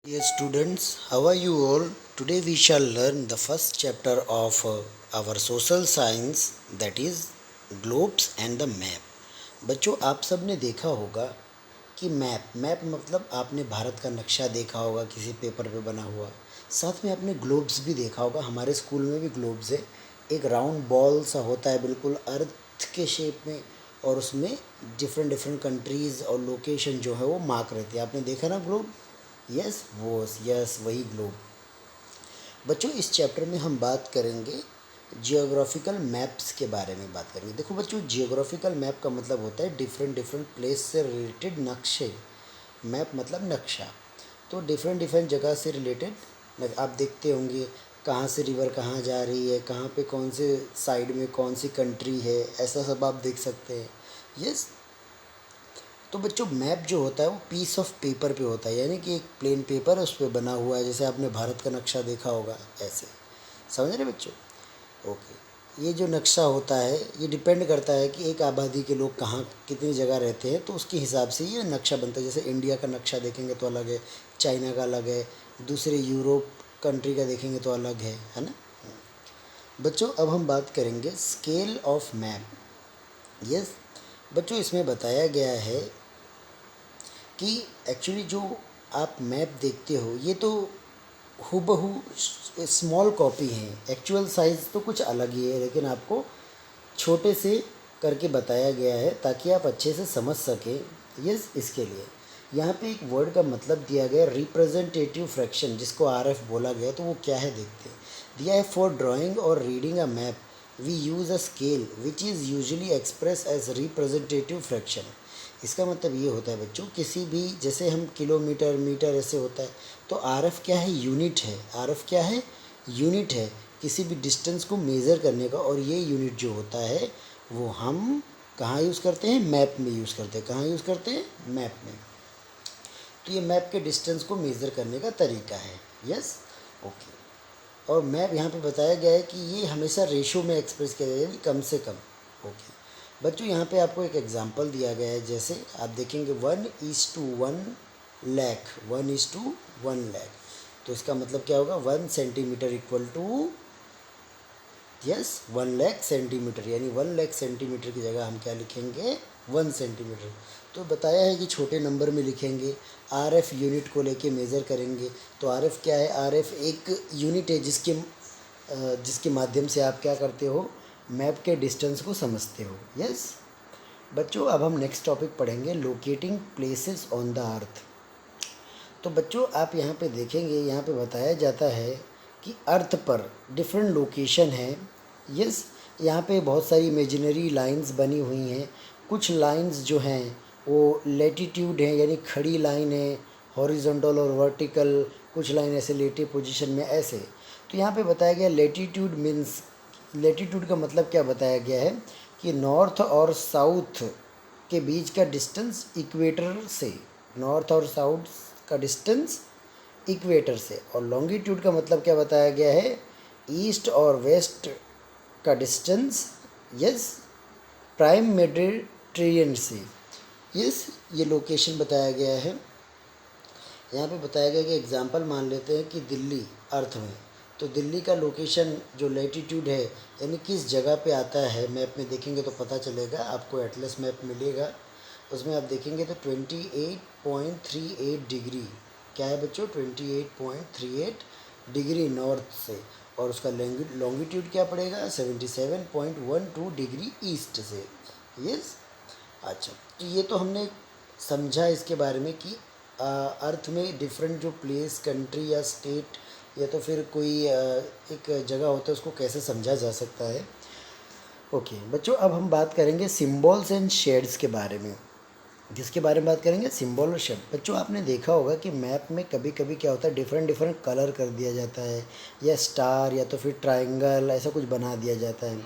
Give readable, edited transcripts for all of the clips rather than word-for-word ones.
Dear students, how are you all? Today we shall learn the first chapter of our social science, that is globes and the map. बच्चों, आप सब ने देखा होगा कि map मतलब आपने भारत का नक्शा देखा होगा किसी पेपर पे बना हुआ। साथ में आपने ग्लोब्स भी देखा होगा, हमारे स्कूल में भी ग्लोब्स है। एक राउंड बॉल सा होता है बिल्कुल अर्थ के शेप में, और उसमें डिफरेंट डिफरेंट कंट्रीज़ और लोकेशन जो है वो मार्क रहती है। आपने देखा ना ग्लोब? यस वही ग्लोब। बच्चों, इस चैप्टर में हम बात करेंगे जियोग्राफिकल मैप्स के बारे में बात करेंगे। देखो बच्चों, जियोग्राफिकल मैप का मतलब होता है डिफरेंट डिफरेंट प्लेस से रिलेटेड नक्शे। मैप मतलब नक्शा, तो डिफरेंट डिफरेंट जगह से रिलेटेड आप देखते होंगे कहाँ से रिवर कहाँ जा रही है, कहाँ पे कौन से साइड में कौन सी कंट्री है, ऐसा सब आप देख सकते हैं। यस। तो बच्चों, मैप जो होता है वो पीस ऑफ पेपर पे होता है, यानी कि एक प्लेन पेपर उस पर बना हुआ है, जैसे आपने भारत का नक्शा देखा होगा ऐसे। समझ रहे बच्चों? ओके। ये जो नक्शा होता है ये डिपेंड करता है कि एक आबादी के लोग कहाँ कितनी जगह रहते हैं, तो उसके हिसाब से ये नक्शा बनता है। जैसे इंडिया का नक्शा देखेंगे तो अलग है, चाइना का अलग है, दूसरे यूरोप कंट्री का देखेंगे तो अलग है ना। बच्चों, अब हम बात करेंगे स्केल ऑफ मैप। यस बच्चों, इसमें बताया गया है कि एक्चुअली जो आप मैप देखते हो ये तो हूबहू स्मॉल कॉपी है, एक्चुअल साइज़ तो कुछ अलग ही है, लेकिन आपको छोटे से करके बताया गया है ताकि आप अच्छे से समझ सकें। यस, इसके लिए यहाँ पे एक वर्ड का मतलब दिया गया रिप्रेजेंटेटिव फ्रैक्शन, जिसको आरएफ बोला गया। तो वो क्या है देखते हैं। दिया है फॉर ड्राइंग और reading a map we use a scale which is usually express as representative fraction. इसका मतलब ये होता है बच्चों, किसी भी जैसे हम किलोमीटर मीटर ऐसे होता है, तो आरएफ क्या है? यूनिट है। आरएफ क्या है? यूनिट है किसी भी डिस्टेंस को मेज़र करने का। और ये यूनिट जो होता है वो हम कहाँ यूज़ करते हैं? मैप में यूज़ करते हैं। कहाँ यूज़ करते हैं? मैप में। तो ये मैप के डिस्टेंस को मेज़र करने का तरीका है। Yes, okay. और मैप यहाँ पे बताया गया है कि ये हमेशा रेशो में एक्सप्रेस किया जाएगा, यानी कम से कम। ओके बच्चों, यहाँ पे आपको एक एग्जांपल दिया गया है। जैसे आप देखेंगे 1:1 लाख, 1:1 लाख। तो इसका मतलब क्या होगा? 1 centimetre equal to, yes, 1 lakh centimetre, यानी 1 लाख सेंटीमीटर की जगह हम क्या लिखेंगे? 1 सेंटीमीटर। तो बताया है कि छोटे नंबर में लिखेंगे। आरएफ यूनिट को लेके मेज़र करेंगे। तो आरएफ क्या है? आरएफ एक यूनिट है जिसके माध्यम से आप क्या करते हो? मैप के डिस्टेंस को समझते हो। यस बच्चों, अब हम नेक्स्ट टॉपिक पढ़ेंगे locating places on the earth. तो बच्चों, आप यहाँ पे देखेंगे, यहाँ पे बताया जाता है कि अर्थ पर डिफरेंट लोकेशन है। यस, यहाँ पे बहुत सारी इमेजिनरी लाइंस बनी हुई हैं। कुछ लाइंस जो हैं वो लेटीट्यूड हैं, यानी खड़ी लाइन है, हॉरिजॉन्टल और वर्टिकल। कुछ लाइन ऐसे लेटे पोजीशन में ऐसे। तो यहाँ पे बताया गया लेटीट्यूड मीन्स, लेटीट्यूड का मतलब क्या बताया गया है कि नॉर्थ और साउथ के बीच का डिस्टेंस इक्वेटर से, नॉर्थ और साउथ का डिस्टेंस इक्वेटर से। और लॉन्गिट्यूड का मतलब क्या बताया गया है? ईस्ट और वेस्ट का डिस्टेंस, यस, प्राइम मेडिटेरियन से। यस, ये लोकेशन बताया गया है। यहाँ पे बताया गया कि एग्जांपल मान लेते हैं कि दिल्ली अर्थ में, तो दिल्ली का लोकेशन जो लेटीट्यूड है, यानी किस जगह पे आता है, मैप में देखेंगे तो पता चलेगा। आपको एटलस मैप मिलेगा, उसमें आप देखेंगे तो 28.38 डिग्री, क्या है बच्चों? 28.38 डिग्री नॉर्थ से। और उसका लॉन्गिट्यूड क्या पड़ेगा? 77.12 डिग्री ईस्ट से। यस, अच्छा। तो ये तो हमने समझा इसके बारे में कि अर्थ में डिफरेंट जो प्लेस, कंट्री या स्टेट या तो फिर कोई एक जगह होता है, उसको कैसे समझा जा सकता है। ओके बच्चों, अब हम बात करेंगे सिम्बॉल्स एंड शेड्स के बारे में। किसके बारे में बात करेंगे? सिंबल और शेड। बच्चों, आपने देखा होगा कि मैप में कभी कभी क्या होता है, डिफरेंट डिफरेंट कलर कर दिया जाता है, या स्टार या तो फिर ट्रायंगल ऐसा कुछ बना दिया जाता है।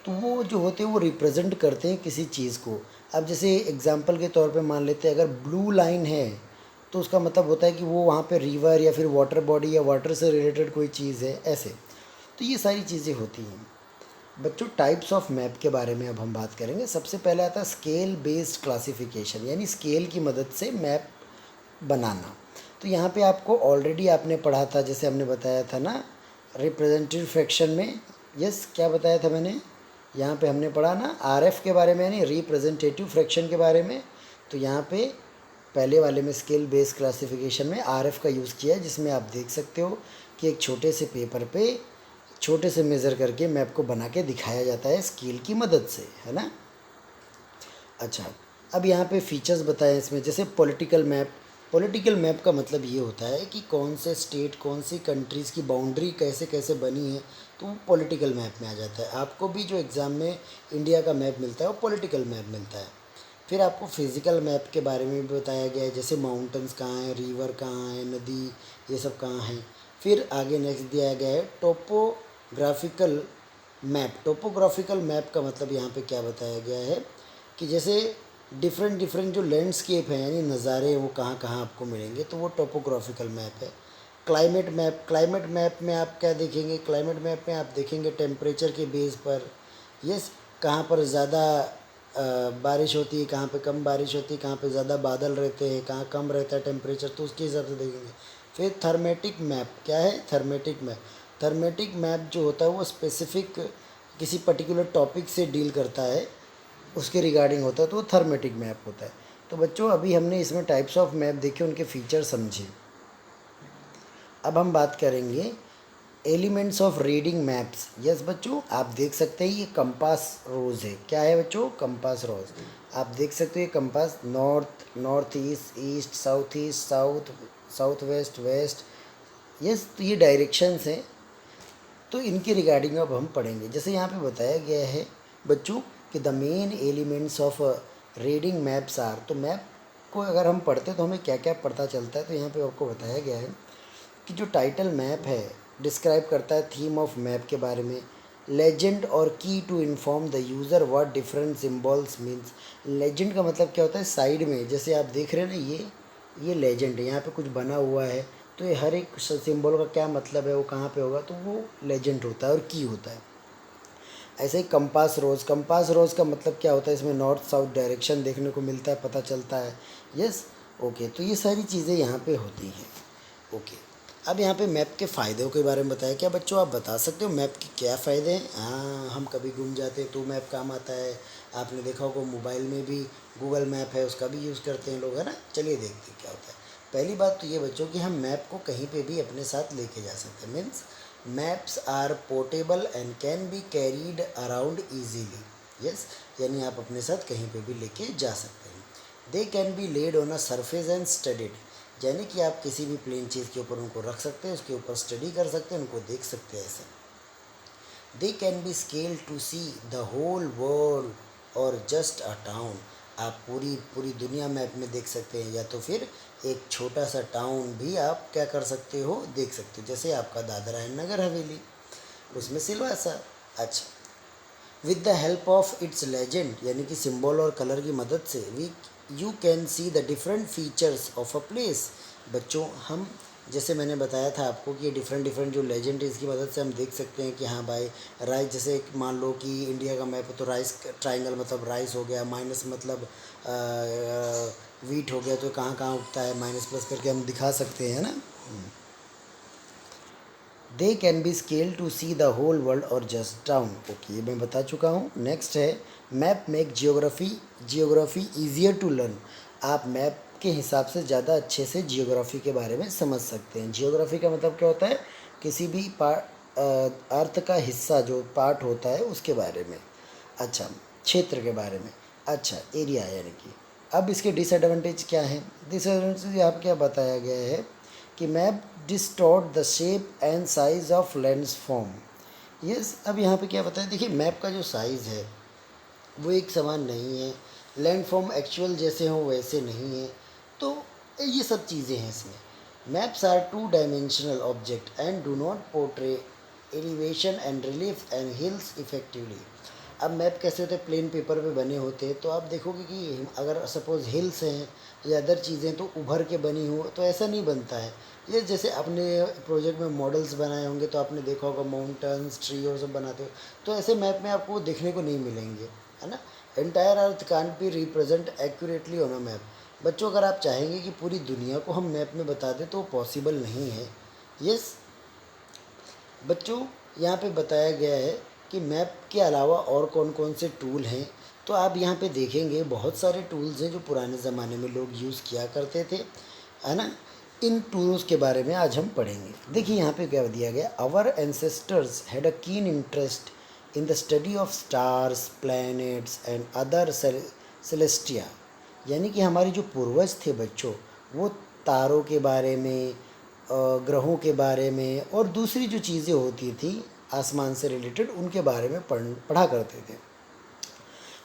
तो वो जो होते हैं वो रिप्रेजेंट करते हैं किसी चीज़ को। अब जैसे एग्जांपल के तौर पे मान लेते हैं, अगर ब्लू लाइन है तो उसका मतलब होता है कि वो वहाँ पे रिवर या फिर वाटर बॉडी या वाटर से रिलेटेड कोई चीज़ है, ऐसे। तो ये सारी चीज़ें होती हैं। बच्चों, टाइप्स ऑफ मैप के बारे में अब हम बात करेंगे। सबसे पहले आता है स्केल बेस्ड क्लासिफिकेशन, यानी स्केल की मदद से मैप बनाना। तो यहाँ पे आपको ऑलरेडी आपने पढ़ा था, जैसे हमने बताया था ना रिप्रेजेंटेटिव फ्रैक्शन में। यस, क्या बताया था मैंने, यहाँ पे हमने पढ़ा ना आरएफ के बारे में, यानी रिप्रेजेंटेटिव फ्रैक्शन के बारे में। तो यहाँ पे पहले वाले में स्केल बेस्ड क्लासिफिकेशन में आरएफ का यूज़ किया है, जिसमें आप देख सकते हो कि एक छोटे से पेपर पे छोटे से मेज़र करके मैप को बना के दिखाया जाता है स्केल की मदद से, है ना। अच्छा, अब यहाँ पे फीचर्स बताए इसमें, जैसे पॉलिटिकल मैप। पॉलिटिकल मैप का मतलब ये होता है कि कौन से स्टेट, कौन सी कंट्रीज़ की बाउंड्री कैसे कैसे बनी है, तो वो पॉलिटिकल मैप में आ जाता है। आपको भी जो एग्ज़ाम में इंडिया का मैप मिलता है वो पॉलिटिकल मैप मिलता है। फिर आपको फिज़िकल मैप के बारे में भी बताया गया है, जैसे माउंटेन्स कहाँ हैं, रिवर कहाँ है, नदी, ये सब कहाँ हैं। फिर आगे नेक्स्ट दिया गया है टोपोग्राफिकल मैप। टोपोग्राफिकल मैप का मतलब यहाँ पे क्या बताया गया है कि जैसे डिफरेंट डिफरेंट जो लैंडस्केप हैं, यानी नज़ारे हैं, वो कहाँ कहाँ आपको मिलेंगे, तो वो टोपोग्राफिकल मैप है। क्लाइमेट मैप, क्लाइमेट मैप में आप क्या देखेंगे, क्लाइमेट मैप में आप देखेंगे टेम्परेचर के बेस पर, यस, कहाँ पर ज़्यादा बारिश होती है, कहाँ पे कम बारिश होती है, कहाँ पे ज़्यादा बादल रहते हैं, कहाँ कम रहता है टेम्परेचर, तो उसके हिसाब से देखेंगे। फिर थर्मेटिक मैप, क्या है थर्मेटिक मैप। थर्मेटिक मैप जो होता है वो स्पेसिफिक किसी पर्टिकुलर टॉपिक से डील करता है, उसके रिगार्डिंग होता है, तो वो थर्मेटिक मैप होता है। तो बच्चों अभी हमने इसमें टाइप्स ऑफ मैप देखे, उनके फीचर समझे। अब हम बात करेंगे elements of reading maps. Yes बच्चों, आप देख सकते हैं ये कंपास रोज है। क्या है बच्चों, कंपास रोज। आप देख सकते हो ये compass north, north east, east, south, south west, west. Yes, तो ये डायरेक्शंस हैं, तो इनके रिगार्डिंग अब हम पढ़ेंगे। जैसे यहाँ पे बताया गया है बच्चों कि the main elements of reading maps are. तो मैप को अगर हम पढ़ते तो हमें क्या क्या पता चलता है, तो यहाँ पे आपको बताया गया है कि जो टाइटल मैप है डिस्क्राइब करता है थीम ऑफ मैप के बारे में। लेजेंड और key to inform the user what different symbols means. Legend का मतलब क्या होता है, साइड में जैसे आप देख रहे हैं ना, ये लेजेंड है, यहाँ पे कुछ बना हुआ है, तो ये हर एक सिंबल का क्या मतलब है, वो कहाँ पे होगा, तो वो लेजेंड होता है और की होता है। ऐसे ही कंपास रोज, कंपास रोज का मतलब क्या होता है, इसमें नॉर्थ साउथ डायरेक्शन देखने को मिलता है, पता चलता है। यस, ओके, तो ये सारी चीज़ें यहाँ पे होती हैं। ओके, अब यहाँ पे मैप के फ़ायदों के बारे में बताया। क्या बच्चों आप बता सकते हो मैप के क्या फ़ायदे हैं। हाँ, हम कभी घूम जाते हैं तो मैप काम आता है। आपने देखा होगा मोबाइल में भी गूगल मैप है, उसका भी यूज़ करते हैं लोग, है ना। चलिए देखते हैं क्या होता है। पहली बात तो ये बच्चों कि हम मैप को कहीं पे भी अपने साथ लेके जा सकते हैं। Means maps are portable and can be carried around easily. Yes, यानी आप अपने साथ कहीं पे भी लेके जा सकते हैं। दे can B laid on a surface and studied, यानी कि आप किसी भी प्लेन चीज़ के ऊपर उनको रख सकते हैं, उसके ऊपर स्टडी कर सकते हैं, उनको देख सकते हैं ऐसे। They can be scale to see the whole world और जस्ट अ टाउन। आप पूरी पूरी दुनिया मैप में देख सकते हैं, या तो फिर एक छोटा सा टाउन भी आप क्या कर सकते हो, देख सकते हो, जैसे आपका दादरा एंड नगर हवेली, उसमें सिलवासा। अच्छा, with the help of its legend, यानी कि सिंबल और कलर की मदद से we you can see the different features of a place. बच्चों हम, जैसे मैंने बताया था आपको कि ये डिफरेंट डिफरेंट जो लेजेंड है, इसकी मदद से हम देख सकते हैं कि हाँ भाई राइस, जैसे मान लो कि इंडिया का मैप है तो राइस ट्राइंगल मतलब राइस हो गया, माइनस मतलब वीट हो गया, तो कहाँ कहाँ उगता है, माइनस प्लस करके हम दिखा सकते हैं ना। They can be scale to see the whole world और जस्ट टाउन। ओके, ये मैं बता चुका हूँ। नेक्स्ट है map make geography easier to learn. आप मैप के हिसाब से ज़्यादा अच्छे से जियोग्राफी के बारे में समझ सकते हैं। जियोग्राफी का मतलब क्या होता है, किसी भी अर्थ का हिस्सा जो पार्ट होता है उसके बारे में। अच्छा, क्षेत्र के बारे में। अच्छा, एरिया यानी कि। अब इसके डिसएडवांटेज क्या है, डिसएडवांटेज यहाँ क्या बताया गया है कि map distort the shape and size of landform. Yes, अब यहाँ पे क्या बताया, देखिए मैप का जो साइज़ है वो एक समान नहीं है, लैंडफॉर्म एक्चुअल जैसे हों वैसे नहीं है, तो ये सब चीज़ें हैं इसमें। Maps are two dimensional object and do not portray elevation and relief and hills effectively. अब मैप कैसे होते हैं, प्लेन पेपर पे बने होते हैं, तो आप देखोगे कि अगर सपोज़ हिल्स हैं या अदर चीज़ें तो उभर के बनी हो, तो ऐसा नहीं बनता है। ये जैसे अपने प्रोजेक्ट में मॉडल्स बनाए होंगे तो आपने देखा होगा माउंटेन्स, ट्री और सब बनाते हो, तो ऐसे मैप में आपको देखने को नहीं मिलेंगे, है ना। Entire earth can't be represent accurately on a map. बच्चों अगर आप चाहेंगे कि पूरी दुनिया को हम मैप में बता दें तो पॉसिबल नहीं है। यस बच्चों, यहाँ पे बताया गया है कि मैप के अलावा और कौन कौन से टूल हैं। तो आप यहाँ पे देखेंगे बहुत सारे टूल्स हैं जो पुराने ज़माने में लोग यूज़ किया करते थे, है ना। इन टूल्स के बारे में आज हम पढ़ेंगे। देखिए यहाँ पे क्या दिया गया, our ancestors had a keen interest in the study of stars, planets and other Celestia. यानी कि हमारे जो पूर्वज थे बच्चों, वो तारों के बारे में, ग्रहों के बारे में और दूसरी जो चीज़ें होती थी आसमान से रिलेटेड, उनके बारे में पढ़ा करते थे।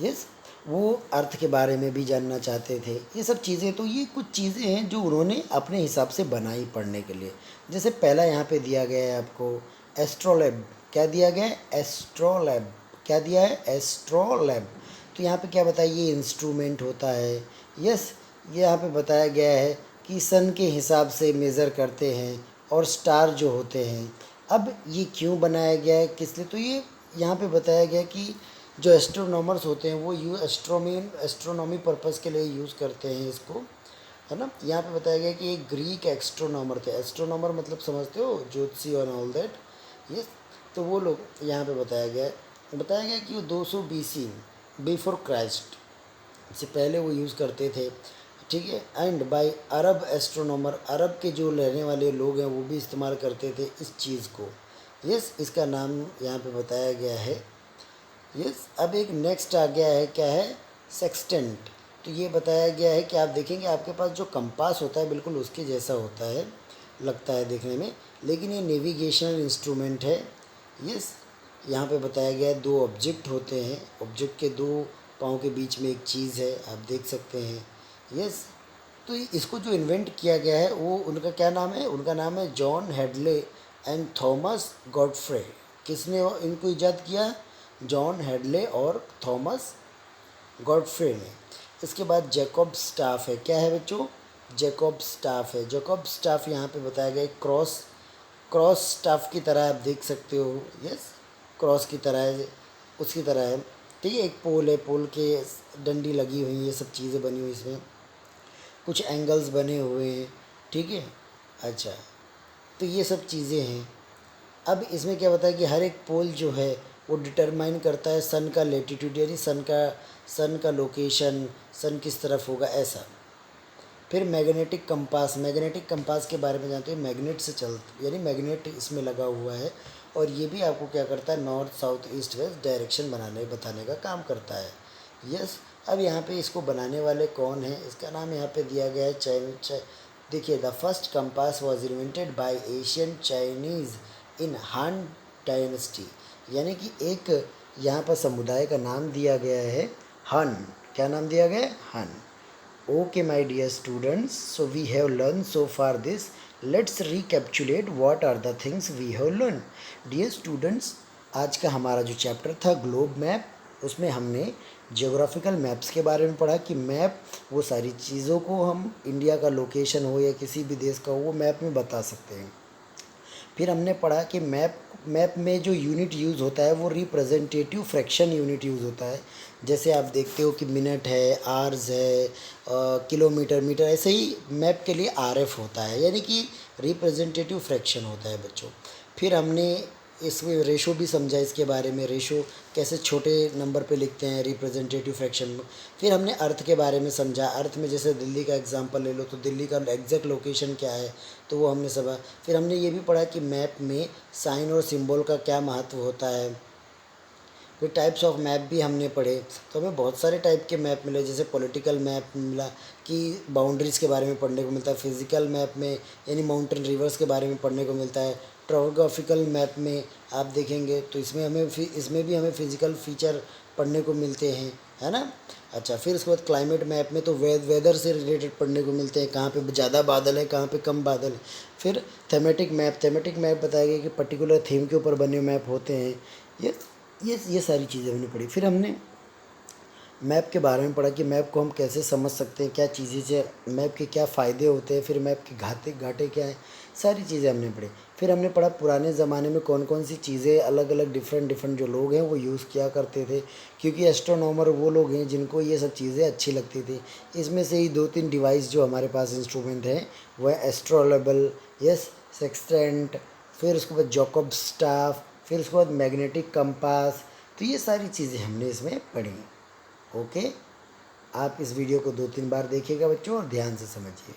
यस वो अर्थ के बारे में भी जानना चाहते थे, ये सब चीज़ें। तो ये कुछ चीज़ें हैं जो उन्होंने अपने हिसाब से बनाई पढ़ने के लिए। जैसे पहला यहाँ पे दिया गया है आपको एस्ट्रोलैब। क्या दिया गया है? एस्ट्रोलैब। क्या दिया है? एस्ट्रोलैब। तो यहाँ पे क्या बताया, ये इंस्ट्रूमेंट होता है। यस ये यहाँ पे बताया गया है कि सन के हिसाब से मेज़र करते हैं और स्टार जो होते हैं। अब ये क्यों बनाया गया है, किस लिए, तो ये यहाँ पे बताया गया कि जो एस्ट्रोनॉमर्स होते हैं वो एस्ट्रोनॉमी पर्पज़ के लिए यूज़ करते हैं इसको, है ना। यहाँ पे बताया गया कि एक ग्रीक एस्ट्रोनॉमर थे। एस्ट्रोनॉमर मतलब समझते हो, ज्योतिषी और ऑल दैट। ये तो वो लोग यहाँ पे बताया गया कि वो 200 BC बिफोर क्राइस्ट से पहले वो यूज़ करते थे, ठीक है। एंड बाय अरब एस्ट्रोनॉमर, अरब के जो रहने वाले लोग हैं वो भी इस्तेमाल करते थे इस चीज़ को। यस इसका नाम यहाँ पे बताया गया है। यस अब एक नेक्स्ट आ गया है, क्या है? सेक्सटेंट। तो ये बताया गया है कि आप देखेंगे आपके पास जो कंपास होता है बिल्कुल उसके जैसा होता है, लगता है देखने में, लेकिन ये नेविगेशनल इंस्ट्रूमेंट है। यस यहाँ पे बताया गया है 2 ऑब्जेक्ट होते हैं, ऑब्जेक्ट के 2 पाँव के बीच में एक चीज़ है, आप देख सकते हैं। यस तो इसको जो इन्वेंट किया गया है वो, उनका क्या नाम है? उनका नाम है John Hadlee and Thomas Godfrey. किसने इनको ईजाद किया? जॉन हेडले और थॉमस गॉडफ्रे ने। इसके बाद जैकब स्टाफ है। क्या है बच्चों? जैकब स्टाफ है। जैकब स्टाफ यहाँ पे बताया गया क्रॉस स्टाफ की तरह, आप देख सकते हो। यस क्रॉस की तरह है, उसकी तरह है, ठीक है। एक पोल है, पोल के डंडी लगी हुई, ये सब चीज़ें बनी हुई इसमें, कुछ एंगल्स बने हुए हैं, ठीक है। अच्छा तो ये सब चीज़ें हैं। अब इसमें क्या बताया कि हर एक पोल जो है वो डिटरमाइन करता है सन का लेटीट्यूड, यानी सन का लोकेशन, सन किस तरफ होगा, ऐसा। फिर मैग्नेटिक कंपास के बारे में जानते हैं। मैग्नेट से यानी मैग्नेट इसमें लगा हुआ है और ये भी आपको क्या करता है, north south east west direction बताने का काम करता है। यस अब यहाँ पे इसको बनाने वाले कौन हैं, इसका नाम यहाँ पे दिया गया है देखिए, the first compass was invented by Asian Chinese in Han dynasty. यानी कि एक यहाँ पर समुदाय का नाम दिया गया है हन। क्या नाम दिया गया है? हन। Okay, my dear students, so we have learned so far this. Let's recapitulate what are the things we have learned. Dear students, आज का हमारा जो चैप्टर था ग्लोब मैप, उसमें हमने जियोग्राफिकल मैप्स के बारे में पढ़ा कि मैप वो सारी चीज़ों को हम, इंडिया का लोकेशन हो या किसी भी देश का हो, वो मैप में बता सकते हैं। फिर हमने पढ़ा कि मैप में जो यूनिट यूज़ होता है वो रिप्रेजेंटेटिव फ्रैक्शन यूनिट यूज़ होता है। जैसे आप देखते हो कि मिनट है, आवर्स है, किलोमीटर, मीटर, ऐसे ही मैप के लिए आरएफ होता है, यानी कि रिप्रेजेंटेटिव फ्रैक्शन होता है बच्चों। फिर हमने इसमें रेशो भी समझा, इसके बारे में रेशो कैसे छोटे नंबर पे लिखते हैं रिप्रेजेंटेटिव फ्रैक्शन में। फिर हमने अर्थ के बारे में समझा, अर्थ में जैसे दिल्ली का एग्जांपल ले लो तो दिल्ली का एग्जैक्ट लोकेशन क्या है, तो वो हमने समझा। फिर हमने ये भी पढ़ा कि मैप में साइन और सिंबल का क्या महत्व होता है। फिर टाइप्स ऑफ मैप भी हमने पढ़े, तो हमें बहुत सारे टाइप के मैप मिले। जैसे पॉलिटिकल मैप मिला कि बाउंड्रीज़ के बारे में पढ़ने को मिलता है। फिज़िकल मैप में यानी माउंटेन रिवर्स के बारे में पढ़ने को मिलता है। टोपोग्राफिकल मैप में आप देखेंगे तो इसमें भी हमें फिज़िकल फीचर पढ़ने को मिलते हैं, है ना। अच्छा फिर उसके बाद क्लाइमेट मैप में तो वेदर से रिलेटेड पढ़ने को मिलते हैं, कहाँ पे ज़्यादा बादल है, कहाँ पे कम बादल है। फिर थेमेटिक मैप बताया गया कि पर्टिकुलर थीम के ऊपर बने मैप होते हैं। ये सारी चीज़ें हमने पढ़ी। फिर हमने मैप के बारे में पढ़ा कि मैप को हम कैसे समझ सकते हैं, क्या चीज़ें से मैप के क्या फ़ायदे होते हैं, फिर मैप के घाटे क्या हैं, सारी चीज़ें हमने पढ़ी। फिर हमने पढ़ा पुराने ज़माने में कौन कौन सी चीज़ें अलग अलग डिफरेंट जो लोग हैं वो यूज़ किया करते थे, क्योंकि एस्ट्रोनॉमर वो लोग हैं जिनको ये सब चीज़ें अच्छी लगती थी। इसमें से ही 2-3 डिवाइस जो हमारे पास इंस्ट्रूमेंट हैं वो है एस्ट्रोलेबल, यस, सेक्सटेंट, फिर उसके बाद जॉकब स्टाफ, फिर उसके बाद मैग्नेटिक कंपास। तो ये सारी चीज़ें हमने इसमें पढ़ी। ओके, आप इस वीडियो को 2-3 बार देखिएगा बच्चों और ध्यान से समझिए।